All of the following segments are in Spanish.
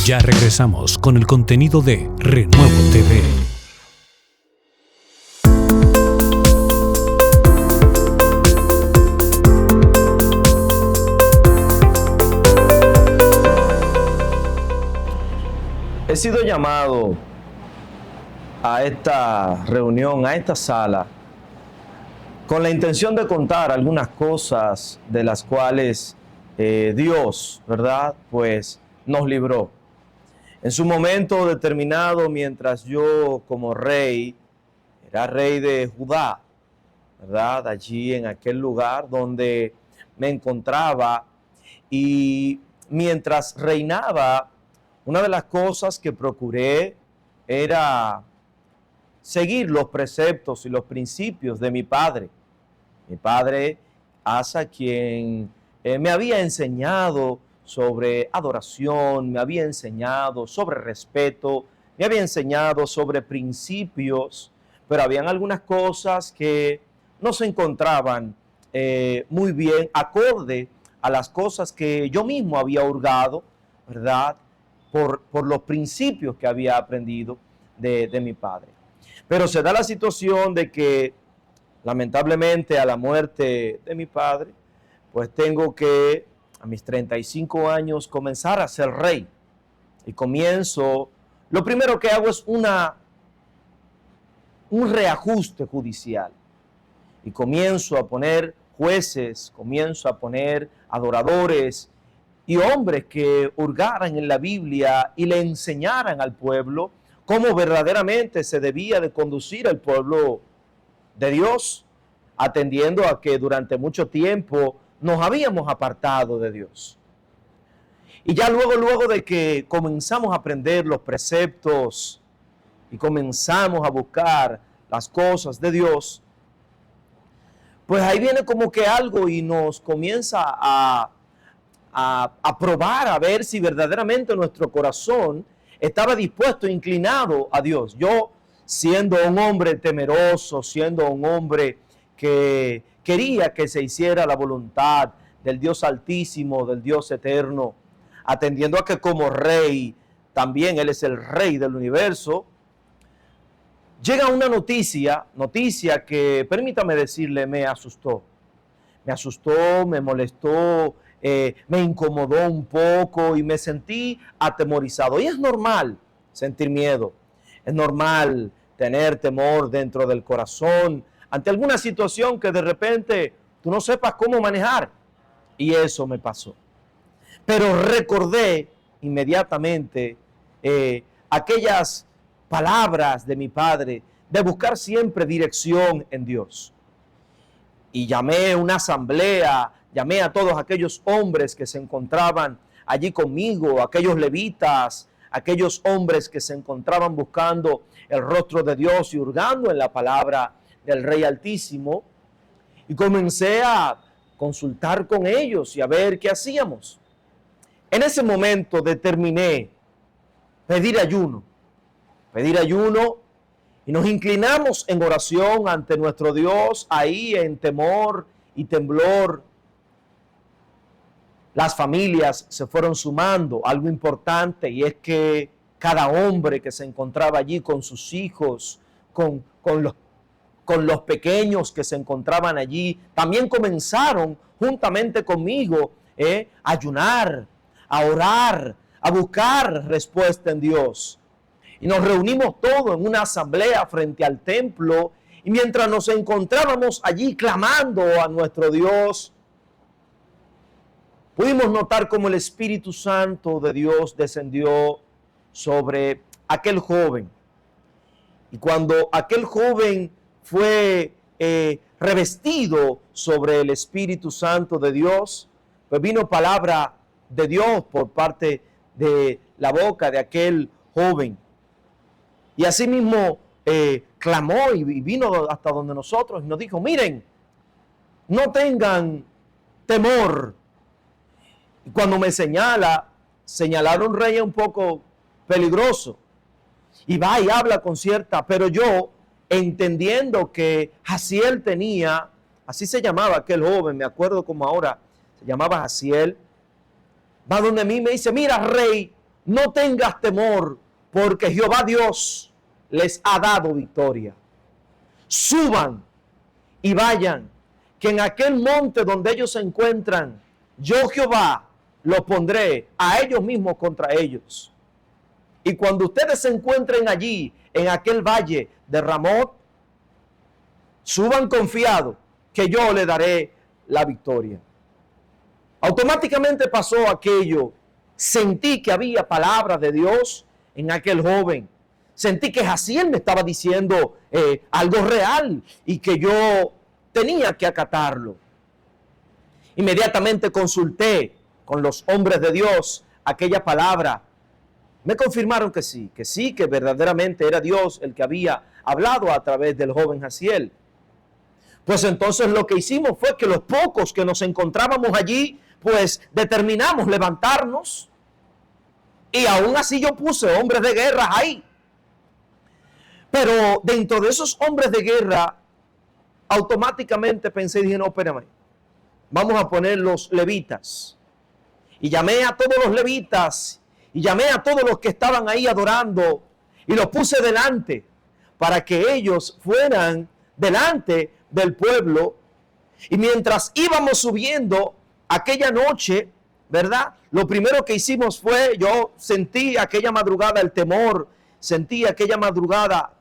Ya regresamos con el contenido de Renuevo TV. He sido llamado a esta reunión, a esta sala, con la intención de contar algunas cosas de las cuales Dios, ¿verdad?, pues nos libró. En su momento determinado, mientras yo como rey, era rey de Judá, ¿verdad?, allí en aquel lugar donde me encontraba, y mientras reinaba, una de las cosas que procuré era seguir los preceptos y los principios de mi padre. Mi padre Asa, quien me había enseñado sobre adoración, me había enseñado sobre respeto, me había enseñado sobre principios, pero habían algunas cosas que no se encontraban muy bien acorde a las cosas que yo mismo había hurgado, ¿verdad?, por los principios que había aprendido de mi padre. Pero se da la situación de que, lamentablemente, a la muerte de mi padre, pues tengo que, a mis 35 años, comenzar a ser rey. Y comienzo, lo primero que hago es un reajuste judicial. Y comienzo a poner jueces, comienzo a poner adoradores y hombres que hurgaran en la Biblia y le enseñaran al pueblo cómo verdaderamente se debía de conducir al pueblo de Dios, atendiendo a que durante mucho tiempo nos habíamos apartado de Dios. Y ya luego de que comenzamos a aprender los preceptos y comenzamos a buscar las cosas de Dios, pues ahí viene como que algo y nos comienza a probar, a ver si verdaderamente nuestro corazón estaba dispuesto, inclinado a Dios. Yo, siendo un hombre temeroso, siendo un hombre que quería que se hiciera la voluntad del Dios Altísimo, del Dios Eterno, atendiendo a que como rey, también Él es el Rey del universo, llega una noticia que, permítame decirle, me asustó, me molestó, me incomodó un poco y me sentí atemorizado. Y es normal sentir miedo, es normal tener temor dentro del corazón ante alguna situación que de repente tú no sepas cómo manejar. Y eso me pasó. Pero recordé inmediatamente aquellas palabras de mi padre de buscar siempre dirección en Dios. Y llamé a una asamblea, llamé a todos aquellos hombres que se encontraban allí conmigo, aquellos levitas, aquellos hombres que se encontraban buscando el rostro de Dios y hurgando en la palabra del Rey Altísimo. Y comencé a consultar con ellos y a ver qué hacíamos. En ese momento determiné pedir ayuno y nos inclinamos en oración ante nuestro Dios, ahí en temor y temblor. Las familias se fueron sumando, algo importante, y es que cada hombre que se encontraba allí con sus hijos, con los pequeños que se encontraban allí, también comenzaron juntamente conmigo a ayunar, a orar, a buscar respuesta en Dios. Y nos reunimos todos en una asamblea frente al templo, y mientras nos encontrábamos allí clamando a nuestro Dios, pudimos notar cómo el Espíritu Santo de Dios descendió sobre aquel joven. Y cuando aquel joven fue revestido sobre el Espíritu Santo de Dios, pues vino palabra de Dios por parte de la boca de aquel joven. Y así mismo clamó y vino hasta donde nosotros y nos dijo: miren, no tengan temor. Y cuando me señalaron rey un poco peligroso. Y va y habla con cierta, pero yo, entendiendo que Jaciel tenía, así se llamaba aquel joven, me acuerdo como ahora, se llamaba Jaciel, va donde mí me dice: mira, rey, no tengas temor, porque Jehová Dios les ha dado victoria. Suban y vayan, que en aquel monte donde ellos se encuentran, yo Jehová los pondré a ellos mismos contra ellos. Y cuando ustedes se encuentren allí, en aquel valle de Ramot, suban confiados, que yo le daré la victoria. Automáticamente pasó aquello. Sentí que había palabras de Dios en aquel joven. Sentí que Jaciel me estaba diciendo algo real y que yo tenía que acatarlo. Inmediatamente consulté con los hombres de Dios aquella palabra. Me confirmaron que sí, que verdaderamente era Dios el que había hablado a través del joven Jaciel. Pues entonces lo que hicimos fue que los pocos que nos encontrábamos allí, pues determinamos levantarnos. Y aún así yo puse hombres de guerra ahí. Pero dentro de esos hombres de guerra, automáticamente pensé y dije, no, espérame, vamos a poner los levitas. Y llamé a todos los levitas y llamé a todos los que estaban ahí adorando y los puse delante para que ellos fueran delante del pueblo. Y mientras íbamos subiendo aquella noche, ¿verdad? Lo primero que hicimos fue, yo sentí aquella madrugada el temor, sentí aquella madrugada,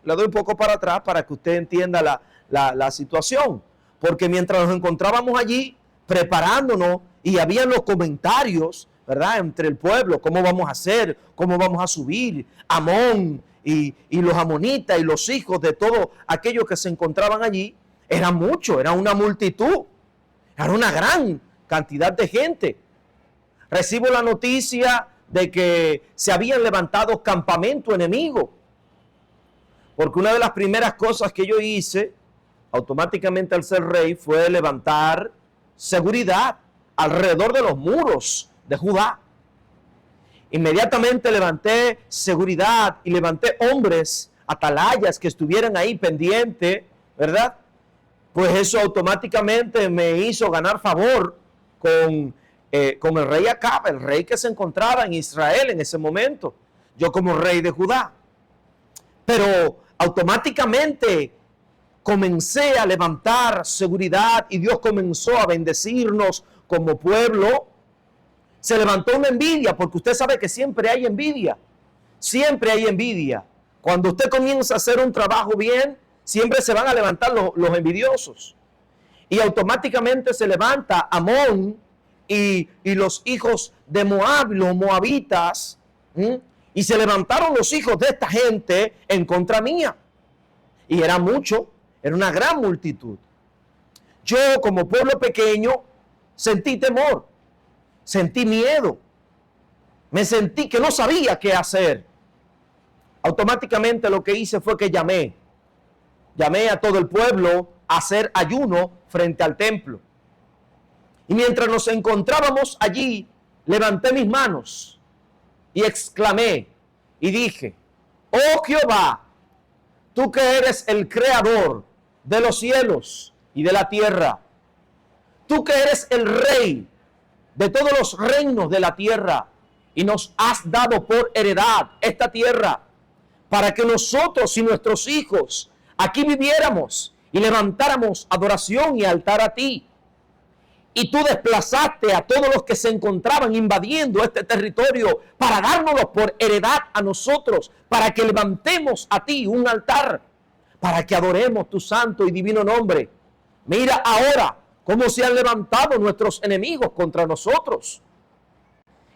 le doy un poco para atrás para que usted entienda la situación, porque mientras nos encontrábamos allí preparándonos y habían los comentarios, ¿verdad? Entre el pueblo, cómo vamos a hacer, cómo vamos a subir, Amón y los amonitas y los hijos de todos aquellos que se encontraban allí, era mucho, era una multitud, era una gran cantidad de gente. Recibo la noticia de que se habían levantado campamento enemigo, porque una de las primeras cosas que yo hice, automáticamente al ser rey, fue levantar seguridad alrededor de los muros de Judá. Inmediatamente levanté seguridad y levanté hombres, atalayas que estuvieran ahí pendientes, ¿verdad? Pues eso automáticamente me hizo ganar favor con el rey Acab, el rey que se encontraba en Israel en ese momento, yo como rey de Judá. Pero automáticamente comencé a levantar seguridad y Dios comenzó a bendecirnos como pueblo. Se levantó una envidia, porque usted sabe que siempre hay envidia. Siempre hay envidia. Cuando usted comienza a hacer un trabajo bien, siempre se van a levantar los envidiosos. Y automáticamente se levanta Amón y los hijos de Moab, los moabitas, y se levantaron los hijos de esta gente en contra mía. Y era mucho, era una gran multitud. Yo como pueblo pequeño sentí temor, sentí miedo, me sentí que no sabía qué hacer. Automáticamente lo que hice fue que llamé a todo el pueblo a hacer ayuno frente al templo. Y mientras nos encontrábamos allí, levanté mis manos y exclamé y dije, oh Jehová, tú que eres el creador de los cielos y de la tierra, tú que eres el rey de todos los reinos de la tierra y nos has dado por heredad esta tierra para que nosotros y nuestros hijos aquí viviéramos y levantáramos adoración y altar a ti. Y tú desplazaste a todos los que se encontraban invadiendo este territorio para dárnoslo por heredad a nosotros, para que levantemos a ti un altar, para que adoremos tu santo y divino nombre. Mira ahora cómo se han levantado nuestros enemigos contra nosotros.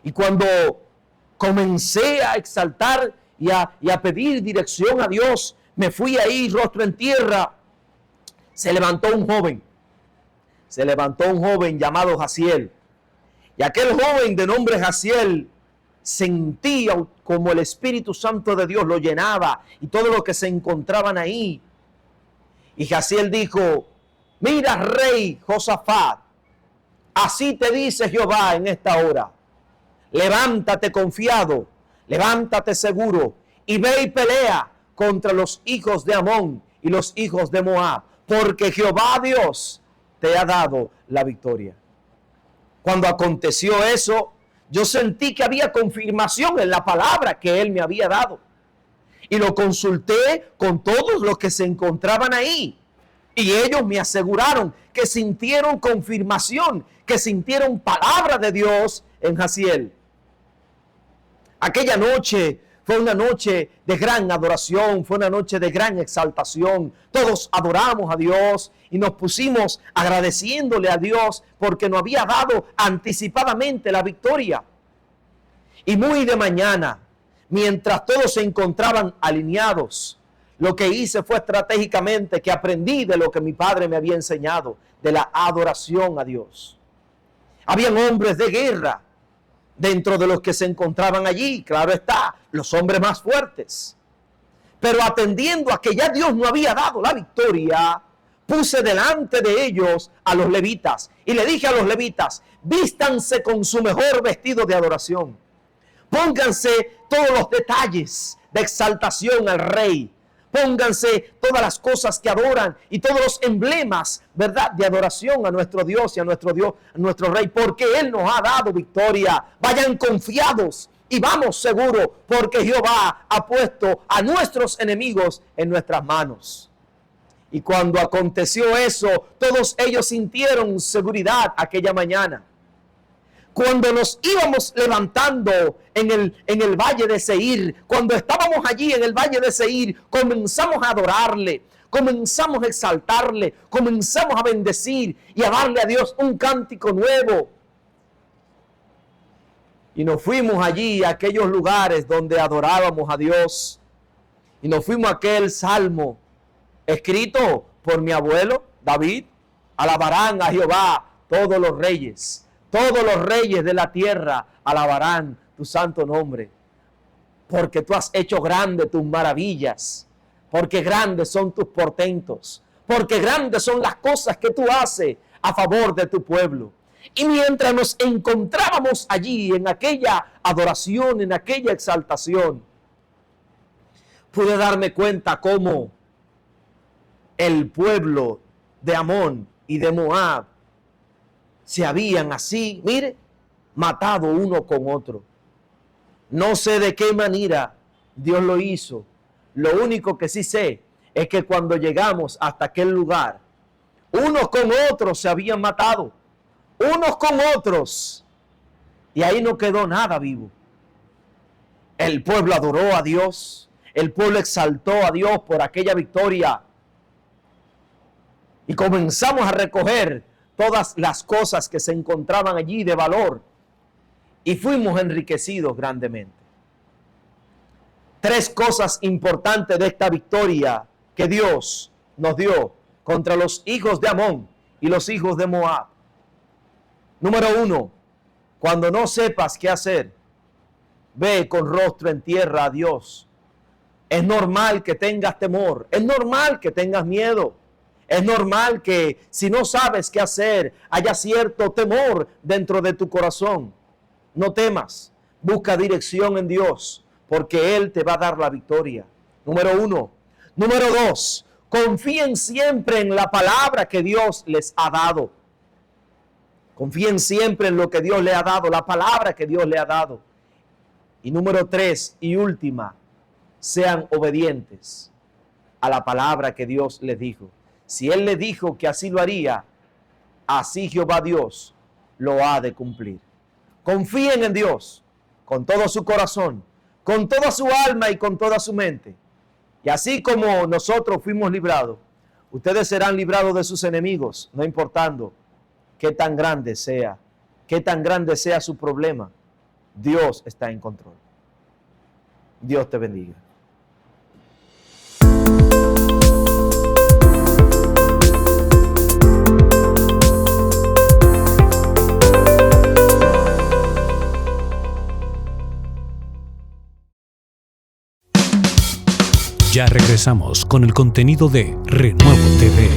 Y cuando comencé a exaltar y a pedir dirección a Dios, me fui ahí rostro en tierra. Se levantó un joven llamado Jaciel. Y aquel joven de nombre Jaciel sentía como el Espíritu Santo de Dios lo llenaba y todo lo que se encontraban ahí. Y Jaciel dijo, mira, rey Josafat, así te dice Jehová en esta hora, levántate confiado, levántate seguro y ve y pelea contra los hijos de Amón y los hijos de Moab, porque Jehová Dios te ha dado la victoria. Cuando aconteció eso, Yo sentí que había confirmación en la palabra que Él me había dado. Y lo consulté con todos los que se encontraban ahí. Y ellos me aseguraron que sintieron confirmación, que sintieron palabra de Dios en Jaciel. Aquella noche fue una noche de gran adoración, fue una noche de gran exaltación. Todos adoramos a Dios y nos pusimos agradeciéndole a Dios porque nos había dado anticipadamente la victoria. Y muy de mañana, mientras todos se encontraban alineados, lo que hice fue estratégicamente que aprendí de lo que mi padre me había enseñado, de la adoración a Dios. Habían hombres de guerra dentro de los que se encontraban allí, claro está, los hombres más fuertes. Pero atendiendo a que ya Dios no había dado la victoria, puse delante de ellos a los levitas y le dije a los levitas: vístanse con su mejor vestido de adoración. Pónganse todos los detalles de exaltación al rey. Pónganse todas las cosas que adoran y todos los emblemas, ¿verdad?, de adoración a nuestro Dios y a nuestro Dios, a nuestro Rey, porque Él nos ha dado victoria. Vayan confiados y vamos seguros, porque Jehová ha puesto a nuestros enemigos en nuestras manos. Y cuando aconteció eso, todos ellos sintieron seguridad aquella mañana. Cuando nos íbamos levantando en el valle de Seir, cuando estábamos allí en el valle de Seir, comenzamos a adorarle, comenzamos a exaltarle, comenzamos a bendecir y a darle a Dios un cántico nuevo. Y nos fuimos allí a aquellos lugares donde adorábamos a Dios. Y nos fuimos a aquel salmo escrito por mi abuelo David: alabarán a Jehová todos los reyes. Todos los reyes de la tierra alabarán tu santo nombre, porque tú has hecho grandes tus maravillas, porque grandes son tus portentos, porque grandes son las cosas que tú haces a favor de tu pueblo. Y mientras nos encontrábamos allí en aquella adoración, en aquella exaltación, pude darme cuenta cómo el pueblo de Amón y de Moab se habían así, mire, matado uno con otro. No sé de qué manera Dios lo hizo. Lo único que sí sé es que cuando llegamos hasta aquel lugar, unos con otros se habían matado, unos con otros, y ahí no quedó nada vivo. El pueblo adoró a Dios, el pueblo exaltó a Dios por aquella victoria, y comenzamos a recoger todas las cosas que se encontraban allí de valor, y fuimos enriquecidos grandemente. 3 cosas importantes de esta victoria que Dios nos dio contra los hijos de Amón y los hijos de Moab. Número 1, cuando no sepas qué hacer, ve con rostro en tierra a Dios. Es normal que tengas temor, es normal que tengas miedo. Es normal que si no sabes qué hacer, haya cierto temor dentro de tu corazón. No temas, busca dirección en Dios, porque Él te va a dar la victoria. Número 1. Número 2, confíen siempre en la palabra que Dios les ha dado. Confíen siempre en lo que Dios le ha dado, la palabra que Dios le ha dado. Y número 3 y última, sean obedientes a la palabra que Dios les dijo. Si Él le dijo que así lo haría, así Jehová Dios lo ha de cumplir. Confíen en Dios con todo su corazón, con toda su alma y con toda su mente. Y así como nosotros fuimos librados, ustedes serán librados de sus enemigos, no importando qué tan grande sea su problema. Dios está en control. Dios te bendiga. Ya regresamos con el contenido de Renuevo TV.